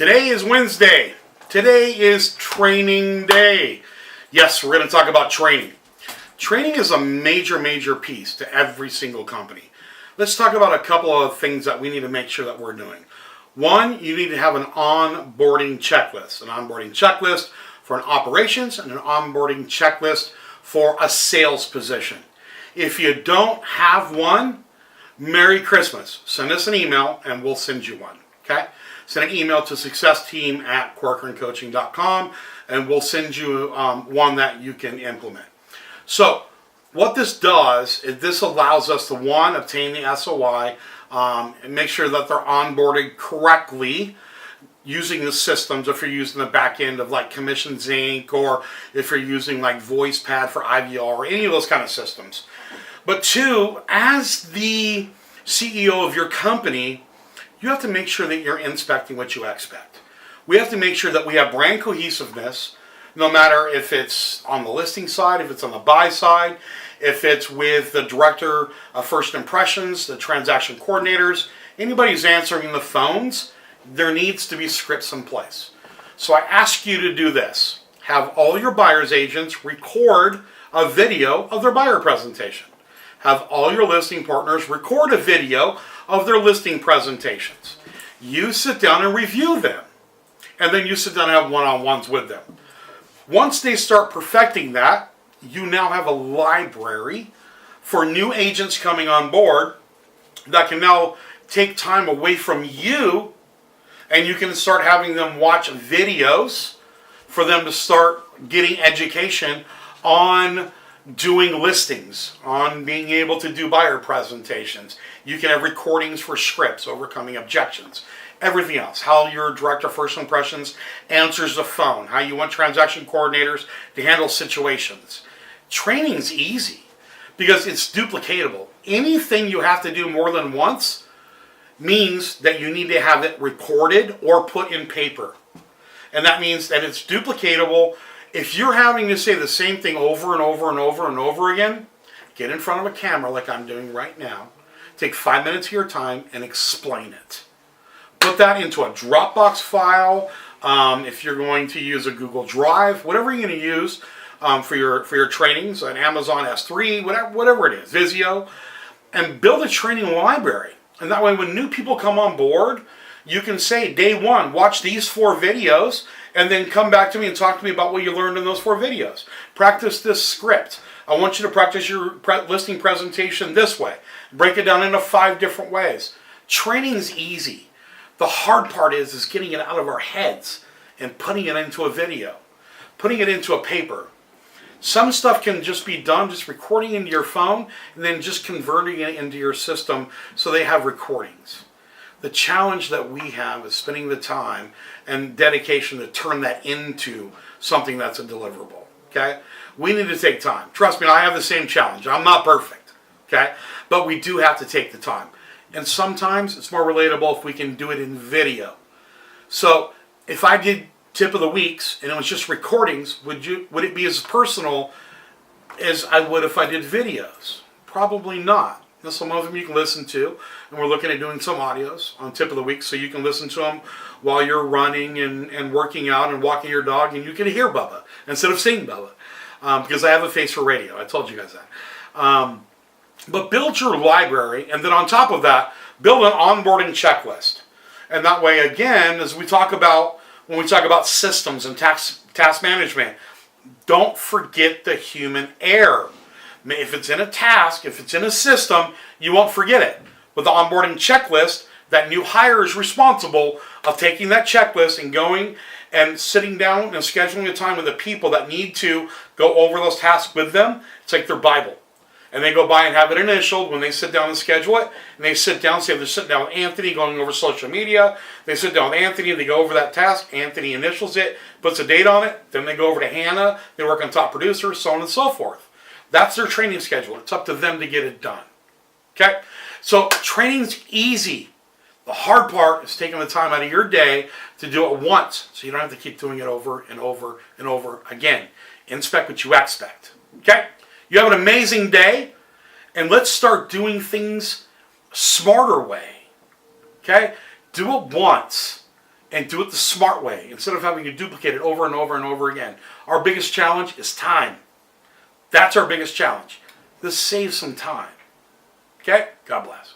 Today is Wednesday. Today is training day. Yes, we're going to talk about training. Training is a major piece to every single company. Let's talk about a couple of things that we need to make sure that we're doing. One, you need to have an onboarding checklist. An onboarding checklist for an operations and an onboarding checklist for a sales position. If you don't have one, Merry Christmas. Send us an email and we'll send you one. Okay? Send an email to successteam@corcorancoaching.com and we'll send you one that you can implement. So what this does is this allows us to, one, obtain the SOI and make sure that they're onboarded correctly using the systems. If you're using the back end of like Commissions Inc. or if you're using like VoicePad for IVR or any of those kind of systems. But two, as the CEO of your company, you have to make sure that you're inspecting what you expect. We have to make sure that we have brand cohesiveness, no matter if it's on the listing side, if it's on the buy side, if it's with the director of first impressions, the transaction coordinators, anybody who's answering the phones, there needs to be scripts in place. So I ask you to do this. Have all your buyer's agents record a video of their buyer presentation. Have all your listing partners record a video of their listing presentations. You sit down and review them. And then you sit down and have one-on-ones with them. Once they start perfecting that, you now have a library for new agents coming on board that can now take time away from you, and you can start having them watch videos for them to start getting education on doing listings, on being able to do buyer presentations. You can have recordings for scripts, overcoming objections, everything else. How your director of first impressions answers the phone, how you want transaction coordinators to handle situations. Training's easy because it's duplicatable. Anything you have to do more than once means that you need to have it recorded or put in paper. And that means that it's duplicatable. If you're having to say the same thing over and over and over and over again, get in front of a camera like I'm doing right now. Take 5 minutes of your time and explain it. Put that into a Dropbox file. If you're going to use a Google Drive, whatever you're going to use for your trainings, an Amazon S3, whatever it is, Vizio, and build a training library. And that way when new people come on board, you can say, day one, watch these 4 videos, and then come back to me and talk to me about what you learned in those 4 videos. Practice this script. I want you to practice your listing presentation this way. Break it down into 5 different ways. Training's easy. The hard part is getting it out of our heads and putting it into a video, putting it into a paper. Some stuff can just be done, just recording into your phone, and then just converting it into your system so they have recordings. The challenge that we have is spending the time and dedication to turn that into something that's a deliverable. Okay? We need to take time. Trust me, I have the same challenge. I'm not perfect. Okay? But we do have to take the time. And sometimes it's more relatable if we can do it in video. So if I did tip of the weeks and it was just recordings, would it be as personal as I would if I did videos? Probably not. Now, some of them you can listen to, and we're looking at doing some audios on tip of the week so you can listen to them while you're running and working out and walking your dog, and you can hear Bubba instead of seeing Bubba, because I have a face for radio. I told you guys that. But build your library, and then on top of that, build an onboarding checklist. And that way, again, as we talk about, when we talk about systems and task management, don't forget the human error. If it's in a task, if it's in a system, you won't forget it. With the onboarding checklist, that new hire is responsible of taking that checklist and going and sitting down and scheduling a time with the people that need to go over those tasks with them. It's like their Bible. And they go by and have it initialed when they sit down and schedule it. And they sit down, say they're sitting down with Anthony going over social media. They sit down with Anthony and they go over that task. Anthony initials it, puts a date on it. Then they go over to Hannah. They work on top producers, so on and so forth. That's their training schedule. It's up to them to get it done. Okay? So training's easy. The hard part is taking the time out of your day to do it once so you don't have to keep doing it over and over and over again. Inspect what you expect. Okay? You have an amazing day, and let's start doing things smarter way. Okay? Do it once. and do it the smart way instead of having to duplicate it over and over and over again. Our biggest challenge is time. That's our biggest challenge. This saves some time. Okay? God bless.